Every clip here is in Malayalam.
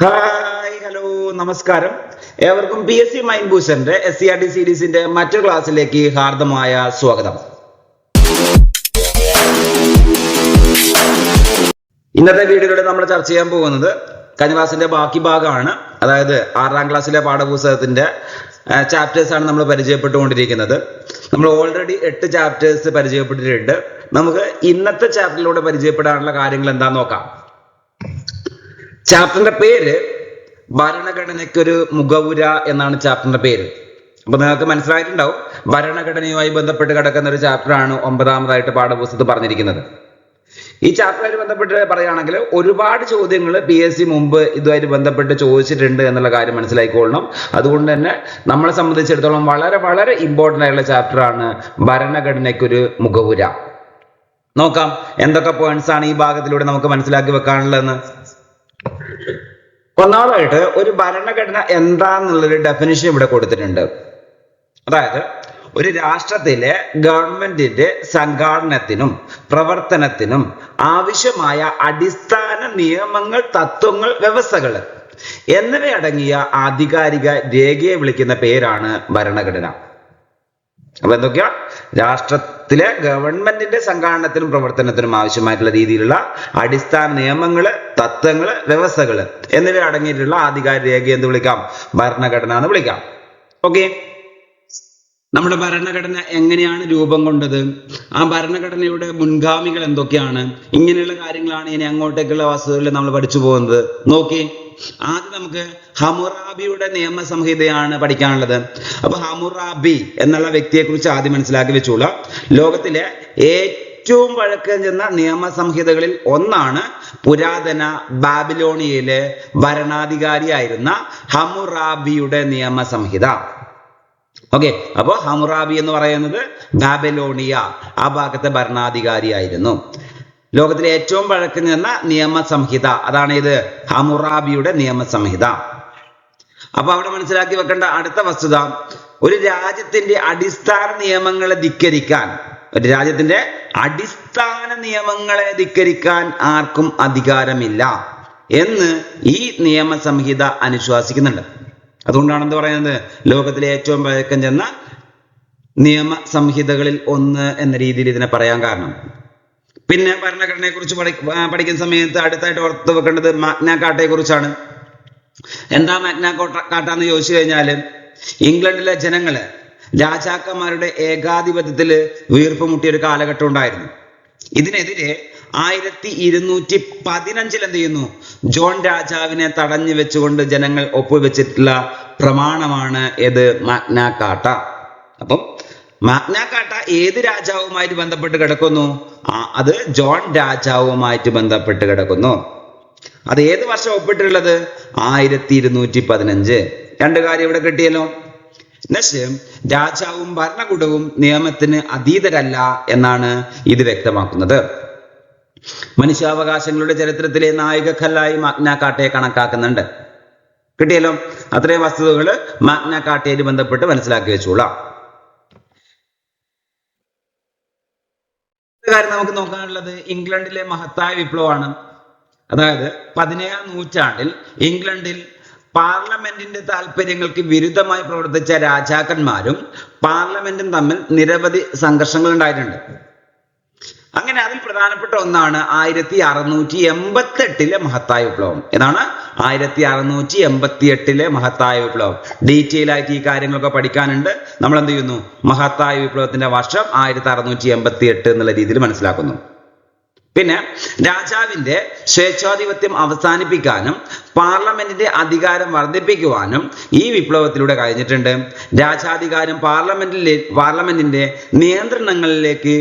ഹായ് ഹലോ നമസ്കാരം. ഏവർക്കും PSC മൈൻഡ് ബൂസ്റ്ററിന്റെ SCRT സീരീസിന്റെ മറ്റൊരു ക്ലാസ്സിലേക്ക് ഹാർദമായ സ്വാഗതം. ഇന്നത്തെ വീഡിയോയിലൂടെ നമ്മൾ ചർച്ച ചെയ്യാൻ പോകുന്നത് കഴിഞ്ഞ ക്ലാസ്സിന്റെ ബാക്കി ഭാഗമാണ്. അതായത് 6ാം ക്ലാസ്സിലെ പാഠപുസ്തകത്തിന്റെ ചാപ്റ്റേഴ്സ് ആണ് നമ്മൾ പരിചയപ്പെട്ടുകൊണ്ടിരിക്കുന്നത്. നമ്മൾ ഓൾറെഡി 8 ചാപ്റ്റേഴ്സ് പരിചയപ്പെട്ടിട്ടുണ്ട്. നമുക്ക് ഇന്നത്തെ ചാപ്റ്ററിലൂടെ പരിചയപ്പെടാനുള്ള കാര്യങ്ങൾ എന്താന്ന് നോക്കാം. ചാപ്റ്ററിന്റെ പേര് ഭരണഘടനയ്ക്കൊരു മുഖവുര എന്നാണ് ചാപ്റ്ററിന്റെ പേര്. അപ്പൊ നിങ്ങൾക്ക് മനസ്സിലായിട്ടുണ്ടാവും, ഭരണഘടനയുമായി ബന്ധപ്പെട്ട് കിടക്കുന്ന ഒരു ചാപ്റ്ററാണ് 9ാമതായിട്ട് പാഠപുസ്തകത്തിൽ പറഞ്ഞിരിക്കുന്നത്. ഈ ചാപ്റ്ററുമായി ബന്ധപ്പെട്ട് പറയുകയാണെങ്കിൽ ഒരുപാട് ചോദ്യങ്ങൾ PSC മുമ്പ് ഇതുമായിട്ട് ബന്ധപ്പെട്ട് ചോദിച്ചിട്ടുണ്ട് എന്നുള്ള കാര്യം മനസ്സിലാക്കിക്കൊള്ളണം. അതുകൊണ്ട് തന്നെ നമ്മളെ സംബന്ധിച്ചിടത്തോളം വളരെ വളരെ ഇമ്പോർട്ടൻ്റ് ആയിട്ടുള്ള ചാപ്റ്ററാണ് ഭരണഘടനയ്ക്കൊരു മുഖവുര. നോക്കാം എന്തൊക്കെ പോയിന്റ്സ് ആണ് ഈ ഭാഗത്തിലൂടെ നമുക്ക് മനസ്സിലാക്കി വെക്കാനുള്ളതെന്ന്. ഒന്നാമതായിട്ട് ഒരു ഭരണഘടന എന്താന്നുള്ളൊരു ഡെഫിനിഷൻ ഇവിടെ കൊടുത്തിട്ടുണ്ട്. അതായത് ഒരു രാഷ്ട്രത്തിലെ ഗവൺമെന്റിന്റെ സംഘാടനത്തിനും പ്രവർത്തനത്തിനും ആവശ്യമായ അടിസ്ഥാന നിയമങ്ങൾ, തത്വങ്ങൾ, വ്യവസ്ഥകൾ എന്നിവയടങ്ങിയ ആധികാരിക രേഖയെ വിളിക്കുന്ന പേരാണ് ഭരണഘടന. അപ്പൊ എന്തൊക്കെയാ? രാഷ്ട്രത്തിലെ ഗവൺമെന്റിന്റെ സംഘാടനത്തിനും പ്രവർത്തനത്തിനും ആവശ്യമായിട്ടുള്ള രീതിയിലുള്ള അടിസ്ഥാന നിയമങ്ങള്, തത്വങ്ങള്, വ്യവസ്ഥകള് എന്നിവ അടങ്ങിയിട്ടുള്ള ആധികാരിക രേഖ എന്ത് വിളിക്കാം? ഭരണഘടന എന്ന് വിളിക്കാം. ഓക്കെ, നമ്മുടെ ഭരണഘടന എങ്ങനെയാണ് രൂപം കൊണ്ടത്, ആ ഭരണഘടനയുടെ മുൻഗാമികൾ എന്തൊക്കെയാണ്, ഇങ്ങനെയുള്ള കാര്യങ്ങളാണ് ഇനി അങ്ങോട്ടേക്കുള്ള വസ്തുതകളിൽ നമ്മൾ പഠിച്ചു പോകുന്നത്. നോക്കി, ആദ്യം നമുക്ക് ഹമ്മുറാബിയുടെ നിയമസംഹിതയാണ് പഠിക്കാനുള്ളത്. അപ്പൊ ഹമ്മുറാബി എന്നുള്ള വ്യക്തിയെ കുറിച്ച് ആദ്യം മനസ്സിലാക്കി വെച്ചോളാം. ലോകത്തിലെ ഏറ്റവും പഴക്കം ചെന്ന നിയമസംഹിതകളിൽ ഒന്നാണ് പുരാതന ബാബിലോണിയയിലെ ഭരണാധികാരിയായിരുന്ന ഹമ്മുറാബിയുടെ നിയമസംഹിത. ഓക്കെ, അപ്പോ ഹമ്മുറാബി എന്ന് പറയുന്നത് ബാബിലോണിയ ആ ഭാഗത്തെ ഭരണാധികാരിയായിരുന്നു. ലോകത്തിലെ ഏറ്റവും പഴക്കം ചെന്ന നിയമസംഹിത അതാണ് ഇത്, ഹമ്മുറാബിയുടെ നിയമസംഹിത. അപ്പൊ അവിടെ മനസ്സിലാക്കി വെക്കേണ്ട അടുത്ത വസ്തുത, ഒരു രാജ്യത്തിന്റെ അടിസ്ഥാന നിയമങ്ങളെ ധിക്കരിക്കാൻ, ഒരു രാജ്യത്തിന്റെ അടിസ്ഥാന നിയമങ്ങളെ ധിക്കരിക്കാൻ ആർക്കും അധികാരമില്ല എന്ന് ഈ നിയമസംഹിത അനുശാസിക്കുന്നുണ്ട്. അതുകൊണ്ടാണ് എന്ത് പറയുന്നത്, ലോകത്തിലെ ഏറ്റവും പഴക്കം ചെന്ന നിയമസംഹിതകളിൽ ഒന്ന് എന്ന രീതിയിൽ ഇതിനെ പറയാൻ കാരണം. പിന്നെ ഭരണഘടനയെ കുറിച്ച് പഠിക്കുന്ന സമയത്ത് അടുത്തായിട്ട് ഓർത്ത് വെക്കേണ്ടത് മാഗ്ന കാർട്ടയെ കുറിച്ചാണ്. എന്താ മാഗ്ന കാർട്ട എന്ന് ചോദിച്ചു കഴിഞ്ഞാൽ, ഇംഗ്ലണ്ടിലെ ജനങ്ങള് രാജാക്കന്മാരുടെ ഏകാധിപത്യത്തിൽ വീർപ്പ് മുട്ടിയ ഒരു കാലഘട്ടം ഉണ്ടായിരുന്നു. ഇതിനെതിരെ 1215 എന്ത് ചെയ്യുന്നു, ജോൺ രാജാവിനെ തടഞ്ഞു വെച്ചുകൊണ്ട് ജനങ്ങൾ ഒപ്പുവെച്ചിട്ടുള്ള പ്രമാണമാണ് ഏത്, മാഗ്ന കാർട്ട. അപ്പം മാഗ്ന കാർട്ട ഏത് രാജാവുമായിട്ട് ബന്ധപ്പെട്ട് കിടക്കുന്നു? അത് ജോൺ രാജാവുമായിട്ട് ബന്ധപ്പെട്ട് കിടക്കുന്നു. അത് ഏത് വർഷം ഒപ്പിട്ടുള്ളത്? 1215. രണ്ട് കാര്യം ഇവിടെ കിട്ടിയല്ലോ. നെക്സ്റ്റ്, രാജാവും ഭരണകൂടവും നിയമത്തിന് അതീതരല്ല എന്നാണ് ഇത് വ്യക്തമാക്കുന്നത്. മനുഷ്യാവകാശങ്ങളുടെ ചരിത്രത്തിലെ നായികക്കല്ലായി മാഗ്ന കാർട്ടയെ കണക്കാക്കുന്നുണ്ട്. കിട്ടിയല്ലോ. അത്രയും വസ്തുതകൾ മാഗ്ന കാർട്ടയായിട്ട് ബന്ധപ്പെട്ട് മനസ്സിലാക്കി വെച്ചോളാം. കാര്യം നമുക്ക് നോക്കാനുള്ളത് ഇംഗ്ലണ്ടിലെ മഹത്തായ വിപ്ലവമാണ്. അതായത് 17ാം നൂറ്റാണ്ടിൽ ഇംഗ്ലണ്ടിൽ പാർലമെന്റിന്റെ താല്പര്യങ്ങൾക്ക് വിരുദ്ധമായി പ്രവർത്തിച്ച രാജാക്കന്മാരും പാർലമെന്റും തമ്മിൽ നിരവധി സംഘർഷങ്ങൾ ഉണ്ടായിട്ടുണ്ട്. അങ്ങനെ അതിൽ പ്രധാനപ്പെട്ട ഒന്നാണ് 1688 മഹത്തായ വിപ്ലവം. ഏതാണ്? 1688 മഹത്തായ വിപ്ലവം. ഡീറ്റെയിൽ ആയിട്ട് ഈ കാര്യങ്ങളൊക്കെ പഠിക്കാനുണ്ട്. നമ്മൾ എന്ത് ചെയ്യുന്നു, മഹത്തായ വിപ്ലവത്തിന്റെ വർഷം 1688 എന്നുള്ള രീതിയിൽ മനസ്സിലാക്കുന്നു. പിന്നെ രാജാവിന്റെ സ്വേച്ഛാധിപത്യം അവസാനിപ്പിക്കാനും പാർലമെന്റിന്റെ അധികാരം വർദ്ധിപ്പിക്കുവാനും ഈ വിപ്ലവത്തിലൂടെ കഴിഞ്ഞിട്ടുണ്ട്. രാജാധികാരം പാർലമെന്റിന്റെ നിയന്ത്രണങ്ങളിലേക്ക്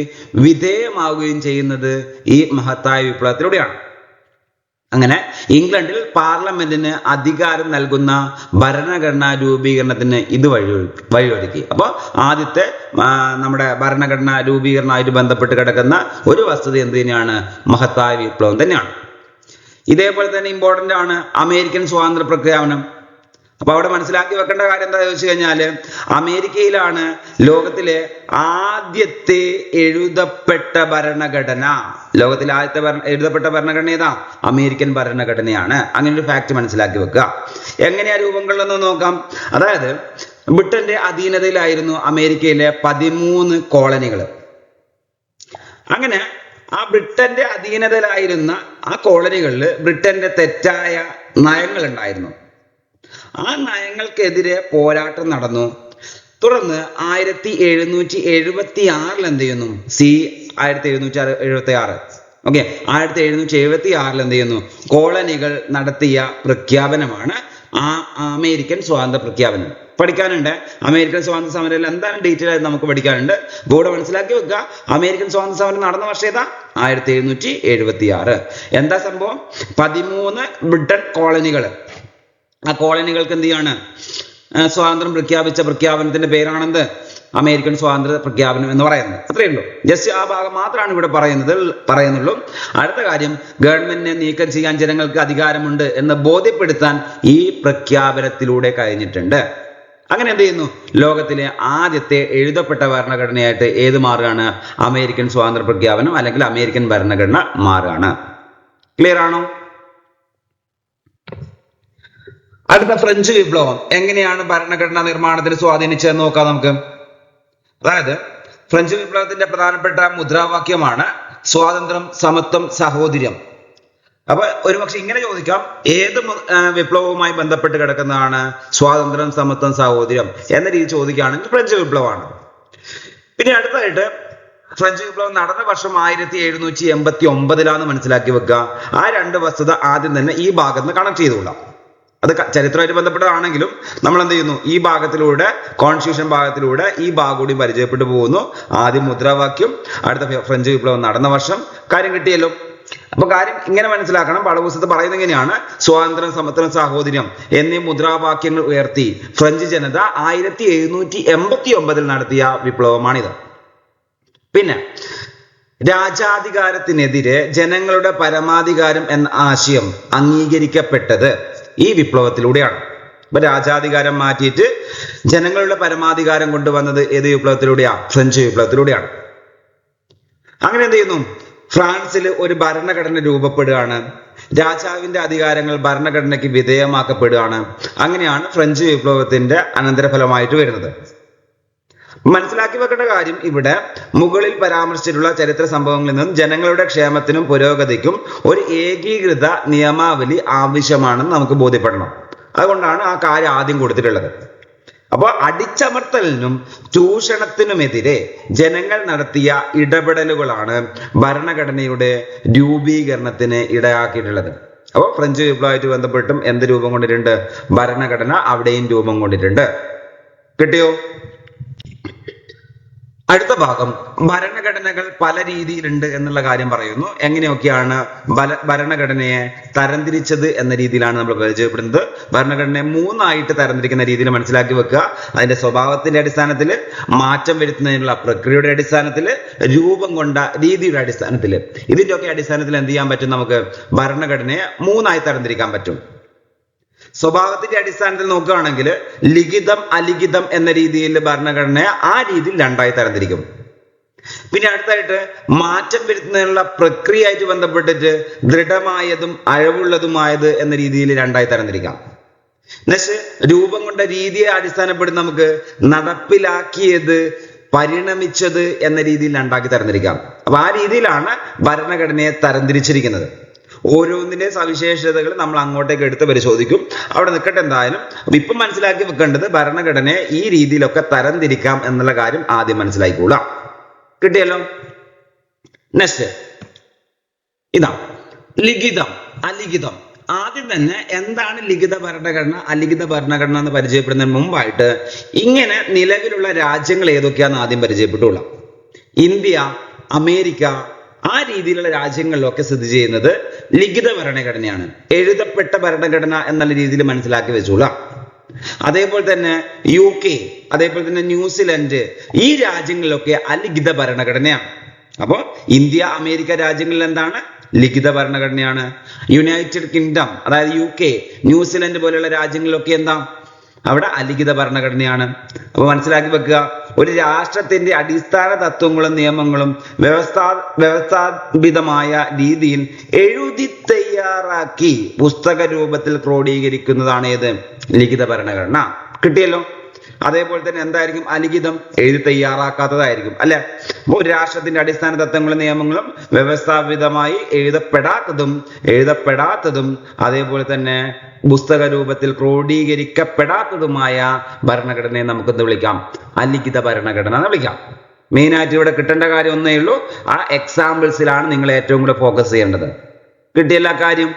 വിധേയമാവുകയും ചെയ്യുന്നത് ഈ മഹത്തായ വിപ്ലവത്തിലൂടെയാണ്. അങ്ങനെ ഇംഗ്ലണ്ടിൽ പാർലമെന്റിന് അധികാരം നൽകുന്ന ഭരണഘടനാ രൂപീകരണത്തിന് ഇത് വഴിയൊരുക്കി. അപ്പോൾ ആദ്യത്തെ നമ്മുടെ ഭരണഘടനാ രൂപീകരണമായിട്ട് ബന്ധപ്പെട്ട് കിടക്കുന്ന ഒരു വസ്തുത എന്ത് തന്നെയാണ്? മഹത്തായ വിപ്ലവം തന്നെയാണ്. ഇതേപോലെ തന്നെ ഇമ്പോർട്ടൻ്റ് ആണ് അമേരിക്കൻ സ്വാതന്ത്ര്യ പ്രഖ്യാപനം. അപ്പൊ അവിടെ മനസ്സിലാക്കി വെക്കേണ്ട കാര്യം എന്താ ചോദിച്ചു കഴിഞ്ഞാല്, അമേരിക്കയിലാണ് ലോകത്തിലെ ആദ്യത്തെ എഴുതപ്പെട്ട ഭരണഘടന. ലോകത്തിലെ ആദ്യത്തെ എഴുതപ്പെട്ട ഭരണഘടന ഏതാ? അമേരിക്കൻ ഭരണഘടനയാണ്. അങ്ങനെ ഒരു ഫാക്ട് മനസ്സിലാക്കി വെക്കുക. എങ്ങനെയാ രൂപം കൊള്ളുന്നത് നോക്കാം. അതായത് ബ്രിട്ടന്റെ അധീനതയിലായിരുന്നു അമേരിക്കയിലെ 13 കോളനികൾ. അങ്ങനെ ആ ബ്രിട്ടന്റെ അധീനതയിലായിരുന്ന ആ കോളനികളിൽ ബ്രിട്ടന്റെ തെറ്റായ നയങ്ങൾ ഉണ്ടായിരുന്നു. ആ നയങ്ങൾക്കെതിരെ പോരാട്ടം നടന്നു. തുടർന്ന് 1776 എന്ത് ചെയ്യുന്നു? 1776 ഓക്കെ 1776 എന്ത് ചെയ്യുന്നു? കോളനികൾ നടത്തിയ പ്രഖ്യാപനമാണ് അമേരിക്കൻ സ്വാതന്ത്ര്യ പ്രഖ്യാപനം. പഠിക്കാനുണ്ട്. അമേരിക്കൻ സ്വാതന്ത്ര്യ സമരം എന്താണ് ഡീറ്റെയിൽ ആയിട്ട് നമുക്ക് പഠിക്കാനുണ്ട്. ബോർഡ് മനസ്സിലാക്കി വെക്കുക. അമേരിക്കൻ സ്വാതന്ത്ര്യ സമരം നടന്ന വർഷം ഏതാ? 1776. എന്താ സംഭവം? 13 ബ്രിട്ടൻ കോളനികൾ. ആ കോളനികൾക്ക് എന്ത് ചെയ്യാണ്? സ്വാതന്ത്ര്യം പ്രഖ്യാപിച്ച പ്രഖ്യാപനത്തിന്റെ പേരാണെന്ത്? അമേരിക്കൻ സ്വാതന്ത്ര്യ പ്രഖ്യാപനം എന്ന് പറയുന്നത്. അത്രയേ ഉള്ളൂ. ജസ്റ്റ് ആ ഭാഗം മാത്രമാണ് ഇവിടെ പറയുന്നുള്ളൂ. അടുത്ത കാര്യം, ഗവൺമെന്റിനെ നീക്കം ചെയ്യാൻ ജനങ്ങൾക്ക് അധികാരമുണ്ട് എന്ന് ബോധ്യപ്പെടുത്താൻ ഈ പ്രഖ്യാപനത്തിലൂടെ കഴിഞ്ഞിട്ടുണ്ട്. അങ്ങനെ എന്ത് ചെയ്യുന്നു? ലോകത്തിലെ ആദ്യത്തെ എഴുതപ്പെട്ട ഭരണഘടനയായിട്ട് ഏത് മാറുകയാണ്? അമേരിക്കൻ സ്വാതന്ത്ര്യ പ്രഖ്യാപനം അല്ലെങ്കിൽ അമേരിക്കൻ ഭരണഘടന മാറുകയാണ്. ക്ലിയർ ആണോ? അടുത്ത ഫ്രഞ്ച് വിപ്ലവം എങ്ങനെയാണ് ഭരണഘടനാ നിർമ്മാണത്തിൽ സ്വാധീനിച്ചതെന്ന് നോക്കാം നമുക്ക്. അതായത് ഫ്രഞ്ച് വിപ്ലവത്തിന്റെ പ്രധാനപ്പെട്ട മുദ്രാവാക്യമാണ് സ്വാതന്ത്ര്യം, സമത്വം, സഹോദര്യം. അപ്പൊ ഒരുപക്ഷെ ഇങ്ങനെ ചോദിക്കാം, ഏത് വിപ്ലവവുമായി ബന്ധപ്പെട്ട് കിടക്കുന്നതാണ് സ്വാതന്ത്ര്യം, സമത്വം, സഹോദര്യം എന്ന രീതി ചോദിക്കുകയാണെങ്കിൽ ഫ്രഞ്ച് വിപ്ലവമാണ്. പിന്നെ അടുത്തായിട്ട് ഫ്രഞ്ച് വിപ്ലവം നടന്ന വർഷം 1789 മനസ്സിലാക്കി വെക്കുക. ആ രണ്ട് വസ്തുത ആദ്യം തന്നെ ഈ ഭാഗത്ത് നിന്ന് കണക്ട് ചെയ്തുകൊള്ളാം. അത് ചരിത്രമായിട്ട് ബന്ധപ്പെട്ടതാണെങ്കിലും നമ്മൾ എന്ത് ചെയ്യുന്നു? ഈ ഭാഗത്തിലൂടെ, കോൺസ്റ്റിറ്റ്യൂഷൻ ഭാഗത്തിലൂടെ ഈ ഭാഗം കൂടി പരിചയപ്പെട്ടു പോകുന്നു. ആദ്യം മുദ്രാവാക്യം, അടുത്ത ഫ്രഞ്ച് വിപ്ലവം നടന്ന വർഷം. കാര്യം കിട്ടിയല്ലോ. അപ്പൊ കാര്യം ഇങ്ങനെ മനസ്സിലാക്കണം. പാഠപുസ്തകത്തിൽ പറയുന്നത് എങ്ങനെയാണ്? സ്വാതന്ത്ര്യം, സമത്വം, സാഹോദര്യം എന്നീ മുദ്രാവാക്യങ്ങൾ ഉയർത്തി ഫ്രഞ്ച് ജനത 1789 നടത്തിയ വിപ്ലവമാണിത്. പിന്നെ രാജാധികാരത്തിനെതിരെ ജനങ്ങളുടെ പരമാധികാരം എന്ന ആശയം അംഗീകരിക്കപ്പെട്ടത് ഈ വിപ്ലവത്തിലൂടെയാണ്. അപ്പൊ രാജാധികാരം മാറ്റിയിട്ട് ജനങ്ങളുടെ പരമാധികാരം കൊണ്ടുവന്നത് ഏത് വിപ്ലവത്തിലൂടെയാ? ഫ്രഞ്ച് വിപ്ലവത്തിലൂടെയാണ്. അങ്ങനെ എന്ത് ചെയ്യുന്നു? ഫ്രാൻസിൽ ഒരു ഭരണഘടന രൂപപ്പെടുകയാണ്. രാജാവിന്റെ അധികാരങ്ങൾ ഭരണഘടനയ്ക്ക് വിധേയമാക്കപ്പെടുകയാണ്. അങ്ങനെയാണ് ഫ്രഞ്ച് വിപ്ലവത്തിന്റെ അനന്തരഫലമായിട്ട് വരുന്നത്. മനസ്സിലാക്കി വെക്കേണ്ട കാര്യം, ഇവിടെ മുകളിൽ പരാമർശിച്ചിട്ടുള്ള ചരിത്ര സംഭവങ്ങളിൽ നിന്നും ജനങ്ങളുടെ ക്ഷേമത്തിനും പുരോഗതിക്കും ഒരു ഏകീകൃത നിയമാവലി ആവശ്യമാണെന്ന് നമുക്ക് ബോധ്യപ്പെടണം. അതുകൊണ്ടാണ് ആ കാര്യം ആദ്യം കൊടുത്തിട്ടുള്ളത്. അപ്പോൾ അടിച്ചമർത്തലിനും ചൂഷണത്തിനുമെതിരെ ജനങ്ങൾ നടത്തിയ ഇടപെടലുകളാണ് ഭരണഘടനയുടെ രൂപീകരണത്തിന് ഇടയാക്കിയിട്ടുള്ളത്. അപ്പോൾ ഫ്രഞ്ച് വിപ്ലവമായിട്ട് ബന്ധപ്പെട്ടും എന്ത് രൂപം കൊണ്ടിട്ടുണ്ട്? ഭരണഘടന അവിടെയും രൂപം കൊണ്ടിട്ടുണ്ട്. കിട്ടിയോ? അടുത്ത ഭാഗം, ഭരണഘടനകൾ പല രീതിയിലുണ്ട് എന്നുള്ള കാര്യം പറയുന്നു. എങ്ങനെയൊക്കെയാണ് ഭരണഘടനയെ തരംതിരിച്ചത് എന്ന രീതിയിലാണ് നമ്മൾ പരിചയപ്പെടുന്നത്. ഭരണഘടനയെ 3 തരംതിരിക്കുന്ന രീതിയിൽ മനസ്സിലാക്കി വെക്കുക. അതിന്റെ സ്വഭാവത്തിന്റെ അടിസ്ഥാനത്തിൽ, മാറ്റം വരുത്തുന്നതിനുള്ള പ്രക്രിയയുടെ അടിസ്ഥാനത്തിൽ, രൂപം കൊണ്ട രീതിയുടെ അടിസ്ഥാനത്തിൽ. ഇതിന്റെയൊക്കെ അടിസ്ഥാനത്തിൽ എന്ത് ചെയ്യാൻ പറ്റും? നമുക്ക് ഭരണഘടനയെ 3 തരംതിരിക്കാൻ പറ്റും. സ്വഭാവത്തിന്റെ അടിസ്ഥാനത്തിൽ നോക്കുകയാണെങ്കിൽ ലിഖിതം, അലിഖിതം എന്ന രീതിയിൽ ഭരണഘടനയെ ആ രീതിയിൽ 2 തരംതിരിക്കും. പിന്നെ അടുത്തായിട്ട് മാറ്റം വരുത്തുന്നതിനുള്ള പ്രക്രിയയായിട്ട് ബന്ധപ്പെട്ടിട്ട് ദൃഢമായതും അഴവുള്ളതുമായത് എന്ന രീതിയിൽ 2 തരംതിരിക്കാം. നെക്സ്റ്റ് രൂപം കൊണ്ട രീതിയെ അടിസ്ഥാനപ്പെടുത്തി നമുക്ക് നടപ്പിലാക്കിയത്, പരിണമിച്ചത് എന്ന രീതിയിൽ 2 തരംതിരിക്കാം. അപ്പൊ ആ രീതിയിലാണ് ഭരണഘടനയെ തരംതിരിച്ചിരിക്കുന്നത്. ഓരോന്നിന്റെ സവിശേഷതകൾ നമ്മൾ അങ്ങോട്ടേക്ക് എടുത്ത് പരിശോധിക്കും. അവിടെ നിൽക്കട്ടെ എന്തായാലും. ഇപ്പം മനസ്സിലാക്കി വെക്കേണ്ടത് ഭരണഘടനയെ ഈ രീതിയിലൊക്കെ തരംതിരിക്കാം എന്നുള്ള കാര്യം ആദ്യം മനസ്സിലാക്കിക്കൊള്ളാം. കിട്ടിയല്ലോ? നെക്സ്റ്റ് ഇതാ ലിഖിതം, അലിഖിതം. ആദ്യം തന്നെ എന്താണ് ലിഖിത ഭരണഘടന, അലിഖിത ഭരണഘടന എന്ന് പരിചയപ്പെടുന്നതിന് മുമ്പായിട്ട് ഇങ്ങനെ നിലവിലുള്ള രാജ്യങ്ങൾ ഏതൊക്കെയാണെന്ന് ആദ്യം പരിചയപ്പെട്ടുകൊള്ളാം. ഇന്ത്യ, അമേരിക്ക, ആ രീതിയിലുള്ള രാജ്യങ്ങളിലൊക്കെ സ്ഥിതി ചെയ്യുന്നത് ലിഖിത ഭരണഘടനയാണ്. എഴുതപ്പെട്ട ഭരണഘടന എന്നുള്ള രീതിയിൽ മനസ്സിലാക്കി വെച്ചോളാം. അതേപോലെ തന്നെ UK, അതേപോലെ തന്നെ ന്യൂസിലൻഡ്, ഈ രാജ്യങ്ങളിലൊക്കെ അലിഖിത ഭരണഘടനയാണ്. അപ്പോൾ ഇന്ത്യ, അമേരിക്ക രാജ്യങ്ങളിൽ എന്താണ്? ലിഖിത ഭരണഘടനയാണ്. യുണൈറ്റഡ് കിങ്ഡം, അതായത് UK, ന്യൂസിലൻഡ് പോലെയുള്ള രാജ്യങ്ങളിലൊക്കെ എന്താ? അവിടെ അലിഖിത ഭരണഘടനയാണ്. അപ്പൊ മനസ്സിലാക്കി വെക്കുക, ഒരു രാഷ്ട്രത്തിന്റെ അടിസ്ഥാന തത്വങ്ങളും നിയമങ്ങളും വ്യവസ്ഥാപിതമായ രീതിയിൽ എഴുതി തയ്യാറാക്കി പുസ്തക രൂപത്തിൽ ക്രോഡീകരിക്കുന്നതാണ് ഏത്? ലിഖിത ഭരണഘടന. കിട്ടിയല്ലോ. അതേപോലെ തന്നെ എന്തായിരിക്കും? അലിഖിതം, എഴുതി തയ്യാറാക്കാത്തതായിരിക്കും അല്ലെ. ഒരു രാഷ്ട്രത്തിന്റെ അടിസ്ഥാന തത്വങ്ങളും നിയമങ്ങളും വ്യവസ്ഥാപിതമായി എഴുതപ്പെടാത്തതും അതേപോലെ തന്നെ പുസ്തക രൂപത്തിൽ ക്രോഡീകരിക്കപ്പെടാത്തതുമായ ഭരണഘടനയെ നമുക്കെന്ത് വിളിക്കാം? അലിഖിത ഭരണഘടന എന്ന് വിളിക്കാം. മെയിൻ ആയിട്ട് ഇവിടെ കിട്ടേണ്ട കാര്യം ഒന്നേ ഉള്ളൂ, ആ എക്സാമ്പിൾസിലാണ് നിങ്ങൾ ഏറ്റവും കൂടുതൽ ഫോക്കസ് ചെയ്യേണ്ടത്. കിട്ടിയല്ല കാര്യം.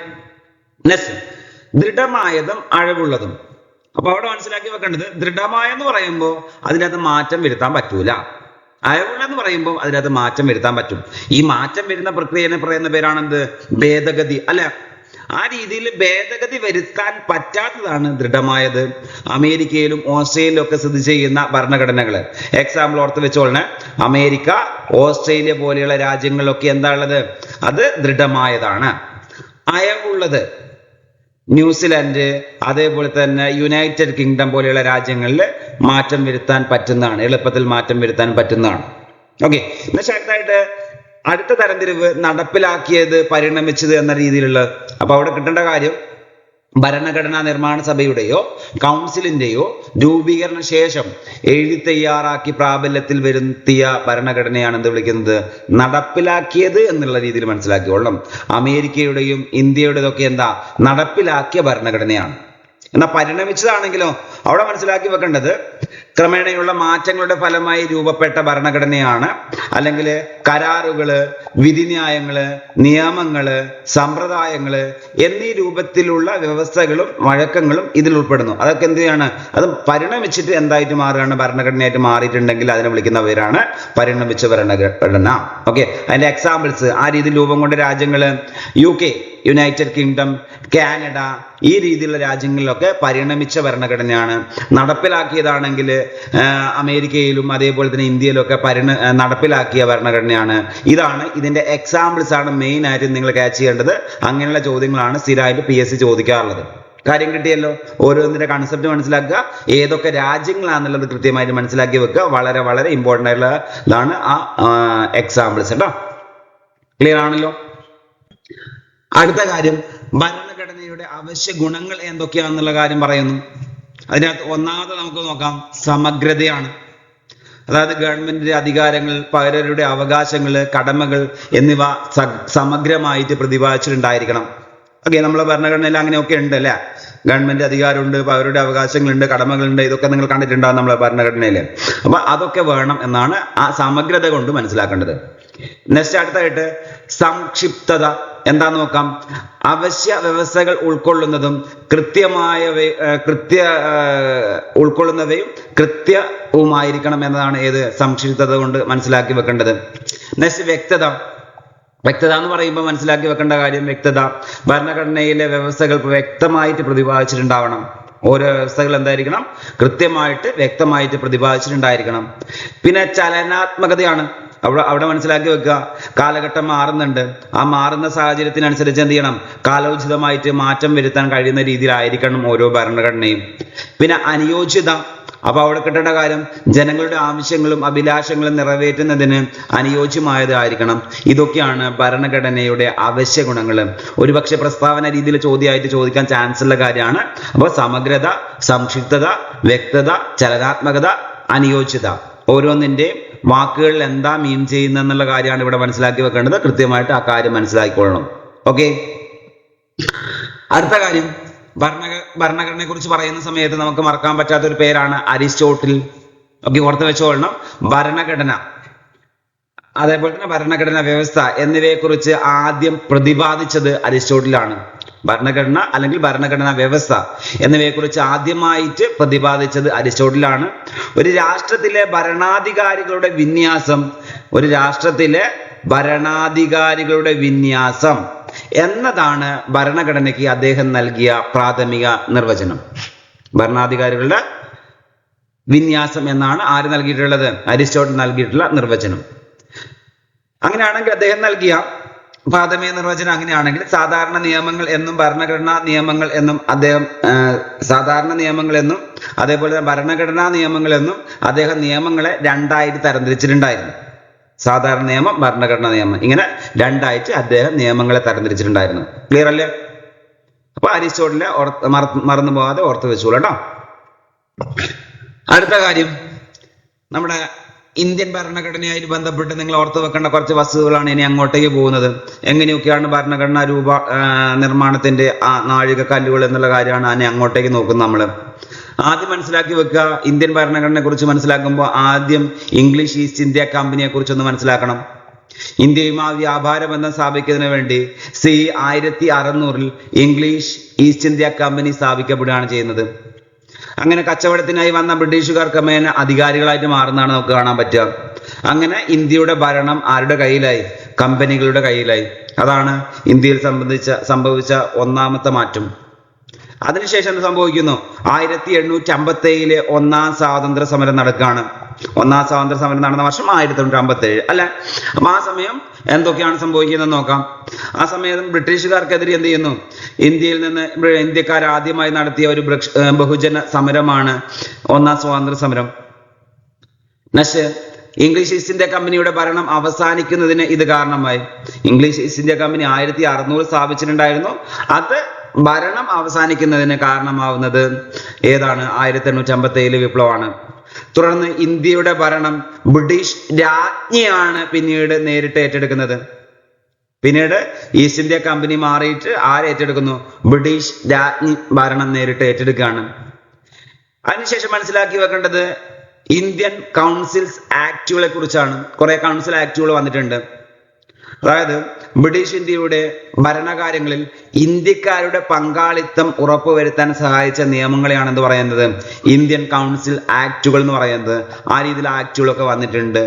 നെക്സ്റ്റ്, ദൃഢമായതും അഴവുള്ളതും. അപ്പൊ അവിടെ മനസ്സിലാക്കി വെക്കേണ്ടത്, ദൃഢമായെന്ന് പറയുമ്പോൾ അതിനകത്ത് മാറ്റം വരുത്താൻ പറ്റൂല, അയവുള്ളെന്ന് പറയുമ്പോൾ അതിനകത്ത് മാറ്റം വരുത്താൻ പറ്റും. ഈ മാറ്റം വരുന്ന പ്രക്രിയനെ പറയുന്ന പേരാണെന്ത്? ഭേദഗതി അല്ലെ. ആ രീതിയിൽ ഭേദഗതി വരുത്താൻ പറ്റാത്തതാണ് ദൃഢമായത്. അമേരിക്കയിലും ഓസ്ട്രേലിയയിലും ഒക്കെ സ്ഥിതി ചെയ്യുന്ന ഭരണഘടനകള് എക്സാമ്പിൾ ഓർത്ത് വെച്ചോളണേ. അമേരിക്ക, ഓസ്ട്രേലിയ പോലെയുള്ള രാജ്യങ്ങളിലൊക്കെ എന്താ ഉള്ളത്? അത് ദൃഢമായതാണ്. അയവുള്ളത് ന്യൂസിലാൻഡ്, അതേപോലെ തന്നെ യുണൈറ്റഡ് കിങ്ഡം പോലെയുള്ള രാജ്യങ്ങളിൽ മാറ്റം വരുത്താൻ പറ്റുന്നതാണ്, എളുപ്പത്തിൽ മാറ്റം വരുത്താൻ പറ്റുന്നതാണ്. ഓക്കെ, അടുത്തായിട്ട് അടുത്ത തരംതിരിവ് നടപ്പിലാക്കിയത്, പരിണമിച്ചത് എന്ന രീതിയിലുള്ള. അപ്പൊ അവിടെ കിട്ടേണ്ട കാര്യം, ഭരണഘടനാ നിർമ്മാണ സഭയുടെയോ കൗൺസിലിന്റെയോ രൂപീകരണ ശേഷം എഴുതി തയ്യാറാക്കി പ്രാബല്യത്തിൽ വരുത്തിയ ഭരണഘടനയാണ് എന്ത് വിളിക്കുന്നത്? നടപ്പിലാക്കിയത് എന്നുള്ള രീതിയിൽ മനസ്സിലാക്കിക്കൊള്ളണം. അമേരിക്കയുടെയും ഇന്ത്യയുടേതൊക്കെ എന്താ? നടപ്പിലാക്കിയ ഭരണഘടനയാണ്. എന്നാൽ പരിണമിച്ചതാണെങ്കിലോ അവിടെ മനസ്സിലാക്കി വെക്കേണ്ടത്, ക്രമേണയുള്ള മാറ്റങ്ങളുടെ ഫലമായി രൂപപ്പെട്ട ഭരണഘടനയാണ്, അല്ലെങ്കിൽ കരാറുകള്, വിധിന്യായങ്ങള്, നിയമങ്ങള്, സമ്പ്രദായങ്ങള് എന്നീ രൂപത്തിലുള്ള വ്യവസ്ഥകളും വഴക്കങ്ങളും ഇതിൽ ഉൾപ്പെടുന്നു. അതൊക്കെ എന്ത് ചെയ്യാണ്? അത് പരിണമിച്ചിട്ട് എന്തായിട്ട് മാറുകയാണ്? ഭരണഘടനയായിട്ട് മാറിയിട്ടുണ്ടെങ്കിൽ അതിനെ വിളിക്കുന്ന പേരാണ് പരിണമിച്ച ഭരണഘടന. ഓക്കെ, അതിന്റെ എക്സാമ്പിൾസ്, ആ രീതിയിൽ രൂപം കൊണ്ട രാജ്യങ്ങള് UK, യുണൈറ്റഡ് കിങ്ഡം, കാനഡ, ഈ രീതിയിലുള്ള രാജ്യങ്ങളിലൊക്കെ പരിണമിച്ച ഭരണഘടനയാണ്. നടപ്പിലാക്കിയതാണെങ്കിൽ അമേരിക്കയിലും അതേപോലെ തന്നെ ഇന്ത്യയിലൊക്കെ നടപ്പിലാക്കിയ ഭരണഘടനയാണ്. ഇതാണ് ഇതിന്റെ എക്സാമ്പിൾസ് ആണ് മെയിൻ ആയിട്ട് നിങ്ങൾ ക്യാച്ച് ചെയ്യേണ്ടത്. അങ്ങനെയുള്ള ചോദ്യങ്ങളാണ് സ്ഥിരമായിട്ട് PSC ചോദിക്കാറുള്ളത്. കാര്യം കിട്ടിയല്ലോ. ഓരോന്നിന്റെ കൺസെപ്റ്റ് മനസ്സിലാക്കുക, ഏതൊക്കെ രാജ്യങ്ങളാണെന്നുള്ളത് കൃത്യമായിട്ട് മനസ്സിലാക്കി വെക്കുക. വളരെ വളരെ ഇമ്പോർട്ടൻ്റ് ആയിട്ടുള്ള ഇതാണ് ആ എക്സാമ്പിൾസ് കേട്ടോ. ക്ലിയർ ആണല്ലോ. അടുത്ത കാര്യം, ഭരണഘടനയുടെ അവശ്യ ഗുണങ്ങൾ എന്തൊക്കെയാണെന്നുള്ള കാര്യം പറയുന്നു. അതിനകത്ത് ഒന്നാമത് നമുക്ക് നോക്കാം, സമഗ്രതയാണ്. അതായത് ഗവൺമെന്റിന്റെ അധികാരങ്ങൾ, പൗരരുടെ അവകാശങ്ങൾ, കടമകൾ എന്നിവ സമഗ്രമായിട്ട് പ്രതിപാദിച്ചിട്ടുണ്ടായിരിക്കണം. ഓക്കെ, നമ്മളെ ഭരണഘടനയിൽ അങ്ങനെയൊക്കെ ഉണ്ട് അല്ലെ. ഗവൺമെന്റ് അധികാരമുണ്ട്, പൗരരുടെ അവകാശങ്ങളുണ്ട്, കടമകളുണ്ട്, ഇതൊക്കെ നിങ്ങൾ കണ്ടിട്ടുണ്ടാകും നമ്മളെ ഭരണഘടനയിൽ. അപ്പൊ അതൊക്കെ വേണം എന്നാണ് ആ സമഗ്രത കൊണ്ട് മനസ്സിലാക്കേണ്ടത്. നെക്സ്റ്റ്, അടുത്തായിട്ട് സംക്ഷിപ്തത എന്താന്ന് നോക്കാം. അവശ്യ വ്യവസ്ഥകൾ ഉൾക്കൊള്ളുന്നതും ഉൾക്കൊള്ളുന്നവയും കൃത്യവുമായിരിക്കണം എന്നതാണ് ഏത്? സംക്ഷിപ്തത കൊണ്ട് മനസ്സിലാക്കി വെക്കേണ്ടത്. നെക്സ്റ്റ്, വ്യക്തത. വ്യക്തത എന്ന് പറയുമ്പോൾ മനസ്സിലാക്കി വെക്കേണ്ട കാര്യം, വ്യക്തത ഭരണഘടനയിലെ വ്യവസ്ഥകൾ വ്യക്തമായിട്ട് പ്രതിപാദിച്ചിട്ടുണ്ടാവണം. ഓരോ വ്യവസ്ഥകൾ എന്തായിരിക്കണം? കൃത്യമായിട്ട് വ്യക്തമായിട്ട് പ്രതിപാദിച്ചിട്ടുണ്ടായിരിക്കണം. പിന്നെ ചലനാത്മകതയാണ്. അവിടെ മനസ്സിലാക്കി വെക്കുക, കാലഘട്ടം മാറുന്നുണ്ട്, ആ മാറുന്ന സാഹചര്യത്തിനനുസരിച്ച് എന്ത് ചെയ്യണം? കാലോചിതമായിട്ട് മാറ്റം വരുത്താൻ കഴിയുന്ന രീതിയിലായിരിക്കണം ഓരോ ഭരണഘടനയും. പിന്നെ അനുയോജ്യത. അപ്പൊ അവിടെ കിട്ടേണ്ട കാര്യം, ജനങ്ങളുടെ ആവശ്യങ്ങളും അഭിലാഷങ്ങളും നിറവേറ്റുന്നതിന് അനുയോജ്യമായതായിരിക്കണം. ഇതൊക്കെയാണ് ഭരണഘടനയുടെ അവശ്യ ഗുണങ്ങൾ. ഒരുപക്ഷെ പ്രസ്താവന രീതിയിൽ ചോദ്യമായിട്ട് ചോദിക്കാൻ ചാൻസ് ഉള്ള കാര്യമാണ്. അപ്പോൾ സമഗ്രത, സംക്ഷിപ്തത, വ്യക്തത, ചലനാത്മകത, അനുയോജ്യത, ഓരോന്നിന്റെയും വാക്കുകളിൽ എന്താ മീൻ ചെയ്യുന്നെന്നുള്ള കാര്യമാണ് ഇവിടെ മനസ്സിലാക്കി വെക്കേണ്ടത്. കൃത്യമായിട്ട് ആ കാര്യം മനസ്സിലാക്കിക്കൊള്ളണം. ഓക്കെ, അടുത്ത കാര്യം, ഭരണഘടനയെ കുറിച്ച് പറയുന്ന സമയത്ത് നമുക്ക് മറക്കാൻ പറ്റാത്ത ഒരു പേരാണ് അരിസ്റ്റോട്ടിൽ. ഓക്കെ, ഓർത്ത് വെച്ചോളണം. ഭരണഘടന, അതേപോലെ തന്നെ ഭരണഘടനാ വ്യവസ്ഥ എന്നിവയെ കുറിച്ച് ആദ്യം പ്രതിപാദിച്ചത് അരിസ്റ്റോട്ടിലാണ്. ഭരണഘടന അല്ലെങ്കിൽ ഭരണഘടനാ വ്യവസ്ഥ എന്നിവയെ കുറിച്ച് ആദ്യമായിട്ട് പ്രതിപാദിച്ചത് അരിസ്റ്റോട്ടിലാണ്. ഒരു രാഷ്ട്രത്തിലെ ഭരണാധികാരികളുടെ വിന്യാസം എന്നതാണ് ഭരണഘടനയ്ക്ക് അദ്ദേഹം നൽകിയ പ്രാഥമിക നിർവചനം. ഭരണാധികാരികളുടെ വിന്യാസം എന്നാണ് ആര് നൽകിയിട്ടുള്ളത്? അരിസ്റ്റോട്ടിൽ നൽകിയിട്ടുള്ള നിർവചനം. അങ്ങനെയാണെങ്കിൽ അദ്ദേഹം നൽകിയ പ്രാഥമിക നിർവചനം അങ്ങനെയാണെങ്കിൽ സാധാരണ നിയമങ്ങൾ എന്നും ഭരണഘടനാ നിയമങ്ങൾ എന്നും അദ്ദേഹം സാധാരണ നിയമങ്ങൾ എന്നും അതേപോലെ ഭരണഘടനാ നിയമങ്ങൾ എന്നും അദ്ദേഹം നിയമങ്ങളെ രണ്ടായിട്ട് തരംതിരിച്ചിട്ടുണ്ടായിരുന്നു. സാധാരണ നിയമം, ഭരണഘടനാ നിയമം, ഇങ്ങനെ രണ്ടായിട്ട് അദ്ദേഹം നിയമങ്ങളെ തരംതിരിച്ചിട്ടുണ്ടായിരുന്നു. ക്ലിയർ അല്ലേ? അപ്പൊ അരിസ്റ്റോട്ടലിനെ മറന്നു പോകാതെ ഓർത്ത് വെച്ചോളൂ കേട്ടോ. അടുത്ത കാര്യം, നമ്മുടെ ഇന്ത്യൻ ഭരണഘടനയായി ബന്ധപ്പെട്ട് നിങ്ങൾ ഓർത്ത് വെക്കേണ്ട കുറച്ച് വസ്തുതകളാണ് ഇനി അങ്ങോട്ടേക്ക് പോകുന്നത്. എങ്ങനെയൊക്കെയാണ് ഭരണഘടനാ നിർമ്മാണത്തിന്റെ നാഴിക കല്ലുകൾ എന്നുള്ള കാര്യമാണ് ഇനി അങ്ങോട്ടേക്ക് നോക്കുന്നത്. നമ്മൾ ആദ്യം മനസ്സിലാക്കി വെക്കുക, ഇന്ത്യൻ ഭരണഘടനയെ കുറിച്ച് മനസ്സിലാക്കുമ്പോൾ ആദ്യം ഇംഗ്ലീഷ് ഈസ്റ്റ് ഇന്ത്യ കമ്പനിയെ കുറിച്ചൊന്ന് മനസ്സിലാക്കണം. ഇന്ത്യയുമായി വ്യാപാര ബന്ധം സ്ഥാപിക്കുന്നതിന് വേണ്ടി 1600 ഇംഗ്ലീഷ് ഈസ്റ്റ് ഇന്ത്യ കമ്പനി സ്ഥാപിക്കപ്പെടുകയാണ് ചെയ്യുന്നത്. അങ്ങനെ കച്ചവടത്തിനായി വന്ന ബ്രിട്ടീഷുകാർ ക്രമേണ അധികാരികളായിട്ട് മാറുന്നതാണ് നമുക്ക് കാണാൻ പറ്റുക. അങ്ങനെ ഇന്ത്യയുടെ ഭരണം ആരുടെ കയ്യിലായി? കമ്പനികളുടെ കയ്യിലായി. അതാണ് ഇന്ത്യയിൽ സംഭവിച്ച ഒന്നാമത്തെ മാറ്റം. അതിനുശേഷം എന്ത് സംഭവിക്കുന്നു? 1857 ഒന്നാം സ്വാതന്ത്ര്യ സമരം നടക്കുകയാണ്. ഒന്നാം സ്വാതന്ത്ര്യ സമരം നടന്ന വർഷം 1857 അല്ലെ? അപ്പൊ ആ സമയം എന്തൊക്കെയാണ് സംഭവിക്കുന്നത് നോക്കാം. ആ സമയത്ത് ബ്രിട്ടീഷുകാർക്കെതിരെ എന്ത് ചെയ്യുന്നു? ഇന്ത്യയിൽ നിന്ന് ഇന്ത്യക്കാർ ആദ്യമായി നടത്തിയ ഒരു ബഹുജന സമരമാണ് ഒന്നാം സ്വാതന്ത്ര്യ സമരം. ഇംഗ്ലീഷ് ഈസ്റ്റ് ഇന്ത്യ കമ്പനിയുടെ ഭരണം അവസാനിക്കുന്നതിന് ഇത് കാരണമായി. English east India company 1600 സ്ഥാപിച്ചിട്ടുണ്ടായിരുന്നു. അത് ഭരണം അവസാനിക്കുന്നതിന് കാരണമാവുന്നത് ഏതാണ്? 1857 വിപ്ലവമാണ്. തുടർന്ന് ഇന്ത്യയുടെ ഭരണം ബ്രിട്ടീഷ് രാജ്ഞിയാണ് പിന്നീട് നേരിട്ട് ഏറ്റെടുക്കുന്നത്. പിന്നീട് ഈസ്റ്റ് ഇന്ത്യ കമ്പനി മാറിയിട്ട് ആരേറ്റെടുക്കുന്നു? ബ്രിട്ടീഷ് രാജ്ഞി ഭരണം നേരിട്ട് ഏറ്റെടുക്കുകയാണ്. അതിനുശേഷം മനസ്സിലാക്കി വെക്കേണ്ടത് ഇന്ത്യൻ കൗൺസിൽസ് ആക്ടുകളെ കുറിച്ചാണ്. കുറെ കൗൺസിൽ ആക്ടുകൾ വന്നിട്ടുണ്ട്. അതായത് ബ്രിട്ടീഷ് ഇന്ത്യയുടെ ഭരണകാര്യങ്ങളിൽ ഇന്ത്യക്കാരുടെ പങ്കാളിത്തം ഉറപ്പുവരുത്താൻ സഹായിച്ച നിയമങ്ങളെയാണ് എന്ത് പറയുന്നത്? ഇന്ത്യൻ കൗൺസിൽ ആക്ടുകൾ എന്ന് പറയുന്നത്. ആ രീതിയിൽ ആക്ടുകളൊക്കെ വന്നിട്ടുണ്ട്.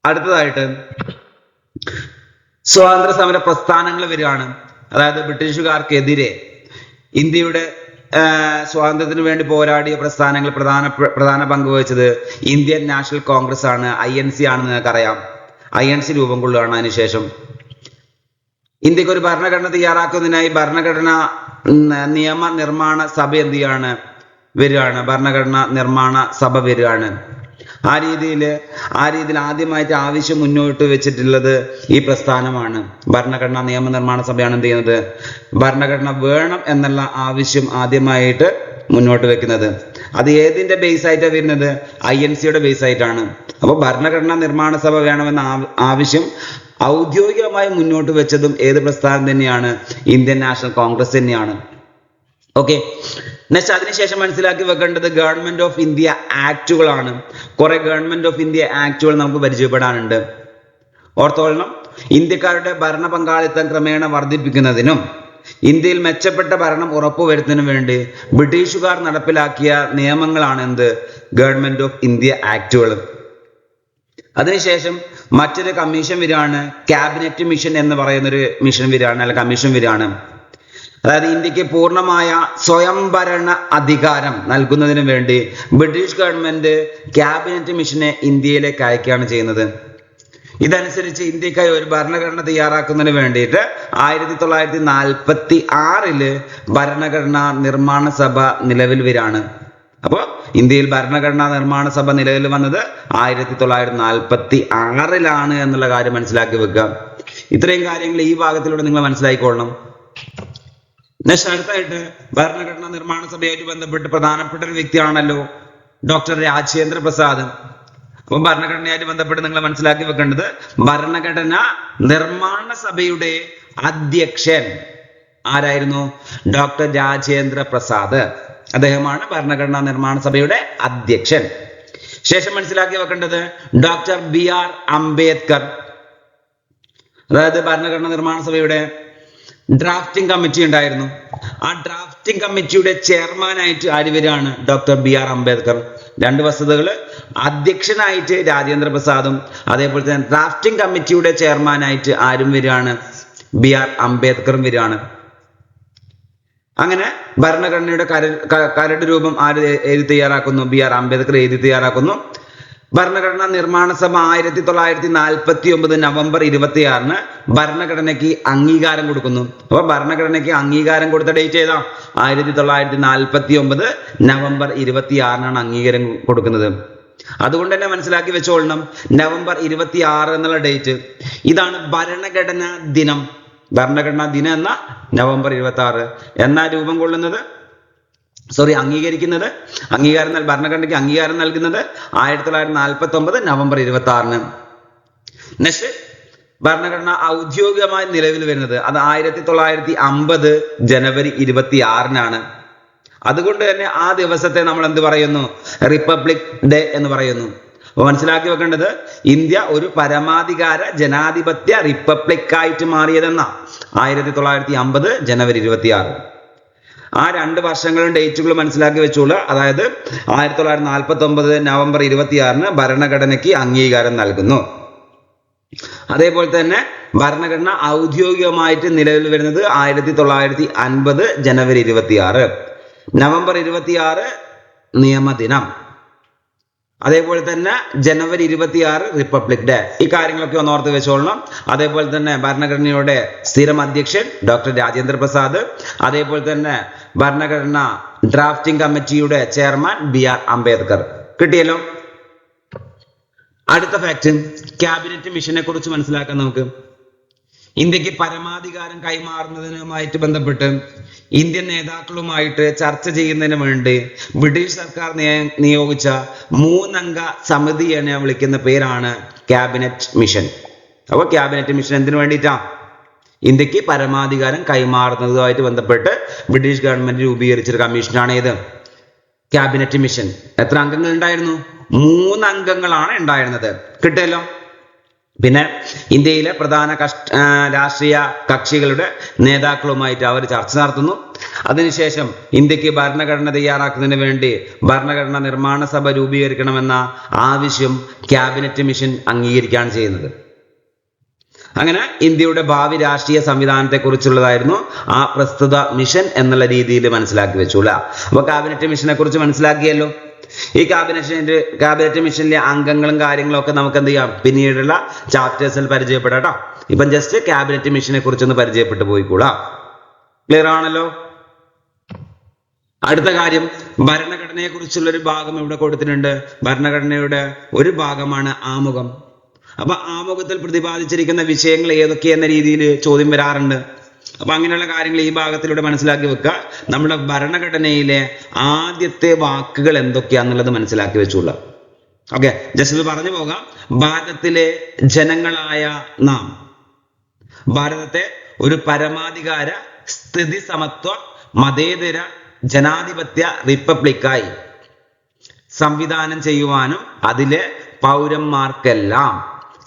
അടുത്തതായിട്ട് സ്വാതന്ത്ര്യ സമര പ്രസ്ഥാനങ്ങൾ വരികയാണ്. അതായത് ബ്രിട്ടീഷുകാർക്കെതിരെ ഇന്ത്യയുടെ സ്വാതന്ത്ര്യത്തിന് വേണ്ടി പോരാടിയ പ്രസ്ഥാനങ്ങൾ പ്രധാന പങ്ക് വഹിച്ചത് ഇന്ത്യൻ നാഷണൽ കോൺഗ്രസ് ആണ്, INC ആണെന്ന് നിങ്ങൾക്കറിയാം. INC രൂപം കൊള്ളുകയാണ്. അതിനുശേഷം ഇന്ത്യക്ക് ഒരു ഭരണഘടന തയ്യാറാക്കുന്നതിനായി ഭരണഘടന നിയമ നിർമ്മാണ സഭ എന്ത് ചെയ്യാണ്? വരികയാണ്. ഭരണഘടന നിർമ്മാണ സഭ വരികയാണ്. ആ രീതിയിൽ ആദ്യമായിട്ട് ആവശ്യം മുന്നോട്ട് വെച്ചിട്ടുള്ളത് ഈ പ്രസ്ഥാനമാണ്. ഭരണഘടനാ നിയമനിർമ്മാണ സഭയാണ് എന്ത് ചെയ്യുന്നത്? ഭരണഘടന വേണം എന്നുള്ള ആവശ്യം ആദ്യമായിട്ട് മുന്നോട്ട് വെക്കുന്നത്. അത് ഏതിന്റെ ബേസ് ആയിട്ടാണ് വരുന്നത്? INCയുടെ ബേസ് ആയിട്ടാണ്. അപ്പോൾ ഭരണഘടനാ നിർമ്മാണ സഭ വേണമെന്ന ആവശ്യം ഔദ്യോഗികമായി മുന്നോട്ട് വെച്ചതും ഏത് പ്രസ്ഥാനം തന്നെയാണ്? ഇന്ത്യൻ നാഷണൽ കോൺഗ്രസ് തന്നെയാണ്. ഓക്കെ, നെക്സ്റ്റ് അതിനുശേഷം മനസ്സിലാക്കി വെക്കേണ്ടത് ഗവൺമെന്റ് ഓഫ് ഇന്ത്യ ആക്ടുകളാണ്. കുറെ ഗവൺമെന്റ് ഓഫ് ഇന്ത്യ ആക്ടുകൾ നമുക്ക് പരിചയപ്പെടാനുണ്ട്. ഓർത്തോളണം, ഇന്ത്യക്കാരുടെ ഭരണ പങ്കാളിത്തം ക്രമേണ വർദ്ധിപ്പിക്കുന്നതിനും ഇന്ത്യയിൽ മെച്ചപ്പെട്ട ഭരണം ഉറപ്പുവരുത്തുന്നതിനും വേണ്ടി ബ്രിട്ടീഷുകാർ നടപ്പിലാക്കിയ നിയമങ്ങളാണ് എന്ത്? ഗവൺമെന്റ് ഓഫ് ഇന്ത്യ ആക്ടുകൾ. അതിനുശേഷം മറ്റൊരു കമ്മീഷൻ വരികയാണ്, ക്യാബിനറ്റ് മിഷൻ എന്ന് പറയുന്നൊരു മിഷൻ വരികയാണ്, അല്ല കമ്മീഷൻ വരികയാണ്. അതായത് ഇന്ത്യക്ക് പൂർണ്ണമായ സ്വയംഭരണ അധികാരം നൽകുന്നതിന് വേണ്ടി ബ്രിട്ടീഷ് ഗവൺമെന്റ് ക്യാബിനറ്റ് മിഷനെ ഇന്ത്യയിലേക്ക് അയക്കുകയാണ് ചെയ്യുന്നത്. ഇതനുസരിച്ച് ഇന്ത്യക്കായി ഒരു ഭരണഘടന തയ്യാറാക്കുന്നതിന് വേണ്ടിയിട്ട് 1946 ഭരണഘടനാ നിർമ്മാണ സഭ നിലവിൽ വരികയാണ്. അപ്പോൾ ഇന്ത്യയിൽ ഭരണഘടനാ നിർമ്മാണ സഭ നിലവിൽ വന്നത് 1946 എന്നുള്ള കാര്യം മനസ്സിലാക്കി വെക്കുക. ഇത്രയും കാര്യങ്ങൾ ഈ ഭാഗത്തിലൂടെ നിങ്ങൾ മനസ്സിലാക്കിക്കൊള്ളണം. അടുത്തായിട്ട് ഭരണഘടനാ നിർമ്മാണ സഭയായിട്ട് ബന്ധപ്പെട്ട് പ്രധാനപ്പെട്ട ഒരു വ്യക്തിയാണല്ലോ ഡോക്ടർ രാജേന്ദ്ര പ്രസാദ്. അപ്പം ഭരണഘടനയായിട്ട് ബന്ധപ്പെട്ട് നിങ്ങൾ മനസ്സിലാക്കി വെക്കേണ്ടത് ഭരണഘടന നിർമ്മാണ സഭയുടെ അധ്യക്ഷൻ ആരായിരുന്നു? ഡോക്ടർ രാജേന്ദ്ര പ്രസാദ്. അദ്ദേഹമാണ് ഭരണഘടനാ നിർമ്മാണ സഭയുടെ അധ്യക്ഷൻ. ശേഷം മനസ്സിലാക്കി വെക്കേണ്ടത് ഡോക്ടർ BR അംബേദ്കർ. അതായത് ഭരണഘടനാ നിർമ്മാണ സഭയുടെ ഡ്രാഫ്റ്റിംഗ് കമ്മിറ്റി ഉണ്ടായിരുന്നു. ആ ഡ്രാഫ്റ്റിംഗ് കമ്മിറ്റിയുടെ ചെയർമാനായിട്ട് ആര് വരികയാണ്? Doctor BR Ambedkar. രണ്ട് വസ്തുതകൾ, അധ്യക്ഷനായിട്ട് രാജേന്ദ്ര പ്രസാദും അതേപോലെ തന്നെ ഡ്രാഫ്റ്റിംഗ് കമ്മിറ്റിയുടെ ചെയർമാനായിട്ട് ആരും വരികയാണ്? BR അംബേദ്കറും വരികയാണ്. അങ്ങനെ ഭരണഘടനയുടെ കരട് രൂപം ആര് എഴുതി തയ്യാറാക്കുന്നു? BR അംബേദ്കർ എഴുതി തയ്യാറാക്കുന്നു. ഭരണഘടനാ നിർമ്മാണ സഭ 1949 നവംബർ 26 ഭരണഘടനയ്ക്ക് അംഗീകാരം കൊടുക്കുന്നു. അപ്പൊ ഭരണഘടനയ്ക്ക് അംഗീകാരം കൊടുത്ത ഡേറ്റ് ഏതാ? 1949 നവംബർ 26 അംഗീകാരം കൊടുക്കുന്നത്. അതുകൊണ്ട് തന്നെ മനസ്സിലാക്കി വെച്ചോളണം, നവംബർ 26 എന്നുള്ള ഡേറ്റ് ഇതാണ് ഭരണഘടനാ ദിനം. ഭരണഘടനാ ദിനം എന്ന നവംബർ 26 എന്നാ രൂപം കൊള്ളുന്നത്, ഭരണഘടനയ്ക്ക് അംഗീകാരം നൽകുന്നത് 1949 നവംബർ 26. നെക്സ്റ്റ്, ഭരണഘടന ഔദ്യോഗികമായി നിലവിൽ വരുന്നത് അത് 1950 ജനുവരി 26 അതുകൊണ്ട് തന്നെ ആ ദിവസത്തെ നമ്മൾ എന്ത് പറയുന്നു? റിപ്പബ്ലിക് ഡേ എന്ന് പറയുന്നു. അപ്പൊ മനസ്സിലാക്കി വെക്കേണ്ടത്, ഇന്ത്യ ഒരു പരമാധികാര ജനാധിപത്യ റിപ്പബ്ലിക് ആയിട്ട് മാറിയതെന്ന 1950 ജനുവരി 26. ആ 2 വർഷങ്ങളും ഡേറ്റുകളും മനസ്സിലാക്കി വെച്ചോളൂ. അതായത് 1949 നവംബർ 26 ഭരണഘടനയ്ക്ക് അംഗീകാരം നൽകുന്നു. അതേപോലെ തന്നെ ഭരണഘടന ഔദ്യോഗികമായിട്ട് നിലവിൽ വരുന്നത് 1950 ജനുവരി 26. നവംബർ 26 നിയമദിനം. അതേപോലെ തന്നെ ജനുവരി 26 റിപ്പബ്ലിക് ഡേ. ഈ കാര്യങ്ങളൊക്കെ ഒന്ന് ഓർത്ത് വെച്ചോളണം. അതേപോലെ തന്നെ ഭരണഘടനയുടെ സ്ഥിരം അധ്യക്ഷൻ ഡോക്ടർ രാജേന്ദ്ര പ്രസാദ്, അതേപോലെ തന്നെ ഭരണഘടന ഡ്രാഫ്റ്റിംഗ് കമ്മിറ്റിയുടെ ചെയർമാൻ BR അംബേദ്കർ. കിട്ടിയല്ലോ. അടുത്ത ഫാക്ട്, ക്യാബിനറ്റ് മിഷനെ കുറിച്ച് മനസ്സിലാക്കാം നമുക്ക്. ഇന്ത്യക്ക് പരമാധികാരം കൈമാറുന്നതിനുമായിട്ട് ബന്ധപ്പെട്ട് ഇന്ത്യൻ നേതാക്കളുമായിട്ട് ചർച്ച ചെയ്യുന്നതിന് വേണ്ടി ബ്രിട്ടീഷ് സർക്കാർ നിയോഗിച്ച 3 അംഗ സമിതിയെ വിളിക്കുന്ന പേരാണ് ക്യാബിനറ്റ് മിഷൻ. അപ്പൊ ക്യാബിനറ്റ് മിഷൻ എന്തിനു വേണ്ടിയിട്ടാ? ഇന്ത്യക്ക് പരമാധികാരം കൈമാറുന്നതുമായിട്ട് ബന്ധപ്പെട്ട് ബ്രിട്ടീഷ് ഗവൺമെന്റ് രൂപീകരിച്ചൊരു കമ്മീഷനാണ് ഇത് ക്യാബിനറ്റ് മിഷൻ. എത്ര അംഗങ്ങൾ ഉണ്ടായിരുന്നു? 3 അംഗങ്ങളാണ് ഉണ്ടായിരുന്നത്. കിട്ടിയല്ലോ. പിന്നെ ഇന്ത്യയിലെ പ്രധാന രാഷ്ട്രീയ കക്ഷികളുടെ നേതാക്കളുമായിട്ട് അവർ ചർച്ച നടത്തുന്നു. അതിനുശേഷം ഇന്ത്യക്ക് ഭരണഘടന തയ്യാറാക്കുന്നതിന് വേണ്ടി ഭരണഘടനാ നിർമ്മാണ സഭ രൂപീകരിക്കണമെന്ന ആവശ്യം ക്യാബിനറ്റ് മിഷൻ അംഗീകരിക്കുകയാണ് ചെയ്യുന്നത്. അങ്ങനെ ഇന്ത്യയുടെ ഭാവി രാഷ്ട്രീയ സംവിധാനത്തെ കുറിച്ചുള്ളതായിരുന്നു ആ പ്രസ്തുത മിഷൻ എന്നുള്ള രീതിയിൽ മനസ്സിലാക്കി വെച്ചൂല. അപ്പൊ ക്യാബിനറ്റ് മിഷനെ കുറിച്ച് മനസ്സിലാക്കിയല്ലോ. ഈ ക്യാബിനറ്റ് മിഷനിലെ അംഗങ്ങളും കാര്യങ്ങളും ഒക്കെ നമുക്ക് എന്ത് ചെയ്യാം, പിന്നീടുള്ള ചാപ്റ്റേഴ്സിൽ പരിചയപ്പെടാം. ഇപ്പം ജസ്റ്റ് ക്യാബിനറ്റ് മിഷനെ കുറിച്ചൊന്ന് പരിചയപ്പെട്ടു പോയിക്കൂടാ. ക്ലിയർ ആണല്ലോ. അടുത്ത കാര്യം, ഭരണഘടനയെ കുറിച്ചുള്ള ഒരു ഭാഗം ഇവിടെ കൊടുത്തിട്ടുണ്ട്. ഭരണഘടനയുടെ ഒരു ഭാഗമാണ് ആമുഖം. അപ്പൊ ആമുഖത്തിൽ പ്രതിപാദിച്ചിരിക്കുന്ന വിഷയങ്ങൾ ഏതൊക്കെയെന്ന രീതിയിൽ ചോദ്യം വരാറുണ്ട്. അപ്പൊ അങ്ങനെയുള്ള കാര്യങ്ങൾ ഈ ഭാഗത്തിലൂടെ മനസ്സിലാക്കി വെക്കുക. നമ്മുടെ ഭരണഘടനയിലെ ആദ്യത്തെ വാക്കുകൾ എന്തൊക്കെയാന്നുള്ളത് മനസ്സിലാക്കി വെച്ചുള്ള. ഓക്കെ, ജസ്റ്റ് ഇത് പറഞ്ഞു പോകാം. ഭാരതത്തിലെ ജനങ്ങളായ നാം ഭാരതത്തെ ഒരു പരമാധികാര സ്ഥിതി സമത്വ മതേതര ജനാധിപത്യ റിപ്പബ്ലിക്കായി സംവിധാനം ചെയ്യുവാനും അതിലെ പൗരന്മാർക്കെല്ലാം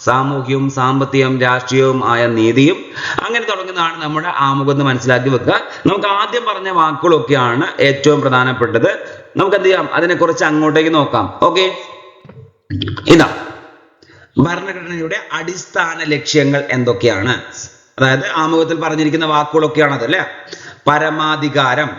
സാമൂഹ്യവും സാമ്പത്തികവും രാഷ്ട്രീയവും ആയ നീതിയും അങ്ങനെ തുടങ്ങുന്നതാണ് നമ്മുടെ ആമുഖം എന്ന് മനസ്സിലാക്കി വെക്കുക. നമുക്ക് ആദ്യം പറഞ്ഞ വാക്കുകളൊക്കെയാണ് ഏറ്റവും പ്രധാനപ്പെട്ടത്. നമുക്ക് എന്ത് ചെയ്യാം, അതിനെക്കുറിച്ച് അങ്ങോട്ടേക്ക് നോക്കാം. ഓക്കെ, ഇതാ ഭരണഘടനയുടെ അടിസ്ഥാന ലക്ഷ്യങ്ങൾ എന്തൊക്കെയാണ്. അതായത് ആമുഖത്തിൽ പറഞ്ഞിരിക്കുന്ന വാക്കുകളൊക്കെയാണ് അതല്ലേ. പരമാധികാരം,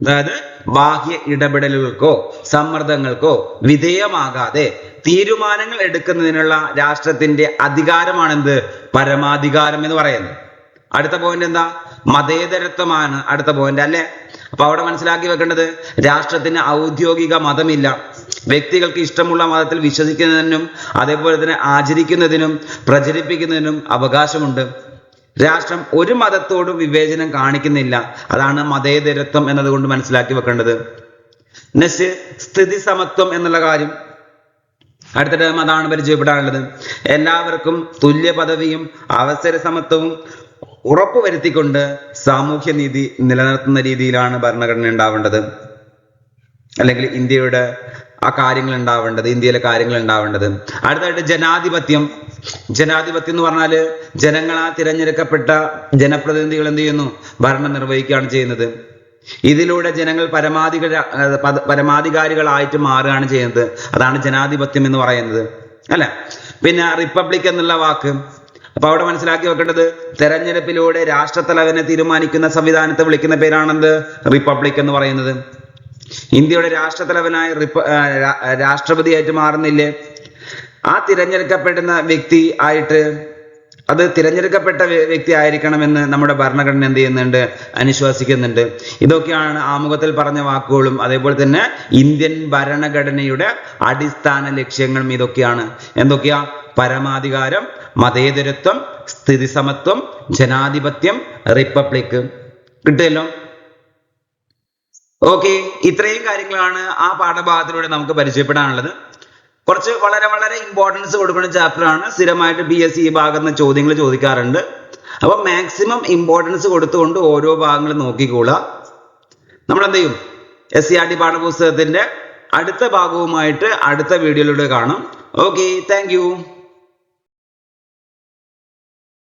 അതായത് ബാഹ്യ ഇടപെടലുകൾക്കോ സമ്മർദ്ദങ്ങൾക്കോ വിധേയമാകാതെ തീരുമാനങ്ങൾ എടുക്കുന്നതിനുള്ള രാഷ്ട്രത്തിന്റെ അധികാരമാണെന്ത്? പരമാധികാരം എന്ന് പറയുന്നത്. അടുത്ത പോയിന്റ് എന്താ? മതേതരത്വമാണ് അടുത്ത പോയിന്റ് അല്ലേ. അപ്പൊ അവിടെ മനസ്സിലാക്കി വെക്കേണ്ടത്, രാഷ്ട്രത്തിന് ഔദ്യോഗിക മതമില്ല. വ്യക്തികൾക്ക് ഇഷ്ടമുള്ള മതത്തിൽ വിശ്വസിക്കുന്നതിനും അതേപോലെ തന്നെ ആചരിക്കുന്നതിനും പ്രചരിപ്പിക്കുന്നതിനും അവകാശമുണ്ട്. രാഷ്ട്രം ഒരു മതത്തോടും വിവേചനം കാണിക്കുന്നില്ല. അതാണ് മതേതരത്വം എന്നതുകൊണ്ട് മനസ്സിലാക്കി വെക്കേണ്ടത്. നെക്സ്റ്റ്, സ്ഥിതി സമത്വം എന്നുള്ള കാര്യം അടുത്ത ടേം അതാണ് പരിചയപ്പെടാനുള്ളത്. എല്ലാവർക്കും തുല്യ പദവിയും അവസര സമത്വവും ഉറപ്പുവരുത്തിക്കൊണ്ട് സാമൂഹ്യ നീതി നിലനിർത്തുന്ന രീതിയിലാണ് ഭരണഘടന ഉണ്ടാവേണ്ടത്, അല്ലെങ്കിൽ ഇന്ത്യയുടെ ആ കാര്യങ്ങൾ ഉണ്ടാവേണ്ടത്, ഇന്ത്യയിലെ കാര്യങ്ങൾ ഉണ്ടാവേണ്ടത്. അടുത്തായിട്ട് ജനാധിപത്യം. ജനാധിപത്യം എന്ന് പറഞ്ഞാല് ജനങ്ങളാൽ തിരഞ്ഞെടുക്കപ്പെട്ട ജനപ്രതിനിധികൾ എന്ത് ചെയ്യുന്നു? ഭരണം നിർവഹിക്കുകയാണ് ചെയ്യുന്നത്. ഇതിലൂടെ ജനങ്ങൾ പരമാധികാരികളായിട്ട് മാറുകയാണ് ചെയ്യുന്നത്. അതാണ് ജനാധിപത്യം എന്ന് പറയുന്നത് അല്ലെ. പിന്നെ റിപ്പബ്ലിക് എന്നുള്ള വാക്ക്, അപ്പൊ അവിടെ മനസ്സിലാക്കി വെക്കേണ്ടത്, തെരഞ്ഞെടുപ്പിലൂടെ രാഷ്ട്രത്തലവനെ തീരുമാനിക്കുന്ന സംവിധാനത്തെ വിളിക്കുന്ന പേരാണെന്ത്? റിപ്പബ്ലിക് എന്ന് പറയുന്നത്. ഇന്ത്യയുടെ രാഷ്ട്രത്തലവനായ രാഷ്ട്രപതിയായിട്ട് മാറുന്നില്ലേ? ആ തിരഞ്ഞെടുക്കപ്പെടുന്ന വ്യക്തി ആയിട്ട് അത് തിരഞ്ഞെടുക്കപ്പെട്ട വ്യക്തി ആയിരിക്കണമെന്ന് നമ്മുടെ ഭരണഘടന എന്ത് ചെയ്യുന്നുണ്ട്, അനുശാസിക്കുന്നുണ്ട്. ഇതൊക്കെയാണ് ആമുഖത്തിൽ പറഞ്ഞ വാക്കുകളും അതേപോലെ തന്നെ ഇന്ത്യൻ ഭരണഘടനയുടെ അടിസ്ഥാന ലക്ഷ്യങ്ങളും ഇതൊക്കെയാണ്. എന്തൊക്കെയാ? പരമാധികാരം, മതേതരത്വം, സ്ഥിതിസമത്വം, ജനാധിപത്യം, റിപ്പബ്ലിക്. കിട്ടുമല്ലോ. ഓക്കെ, ഇത്രയും കാര്യങ്ങളാണ് ആ പാഠഭാഗത്തിലൂടെ നമുക്ക് പരിചയപ്പെടാനുള്ളത്. കുറച്ച് വളരെ വളരെ ഇമ്പോർട്ടൻസ് കൊടുക്കുന്ന ചാപ്റ്റർ ആണ്. സ്ഥിരമായിട്ട് PSC ഈ ഭാഗത്ത് നിന്ന് ചോദ്യങ്ങൾ ചോദിക്കാറുണ്ട്. അപ്പൊ മാക്സിമം ഇമ്പോർട്ടൻസ് കൊടുത്തുകൊണ്ട് ഓരോ ഭാഗങ്ങൾ നോക്കിക്കോളുക. നമ്മൾ എന്ത് ചെയ്യും, SCERT പാഠപുസ്തകത്തിന്റെ അടുത്ത ഭാഗവുമായിട്ട് അടുത്ത വീഡിയോയിലൂടെ കാണും. Okay, thank you.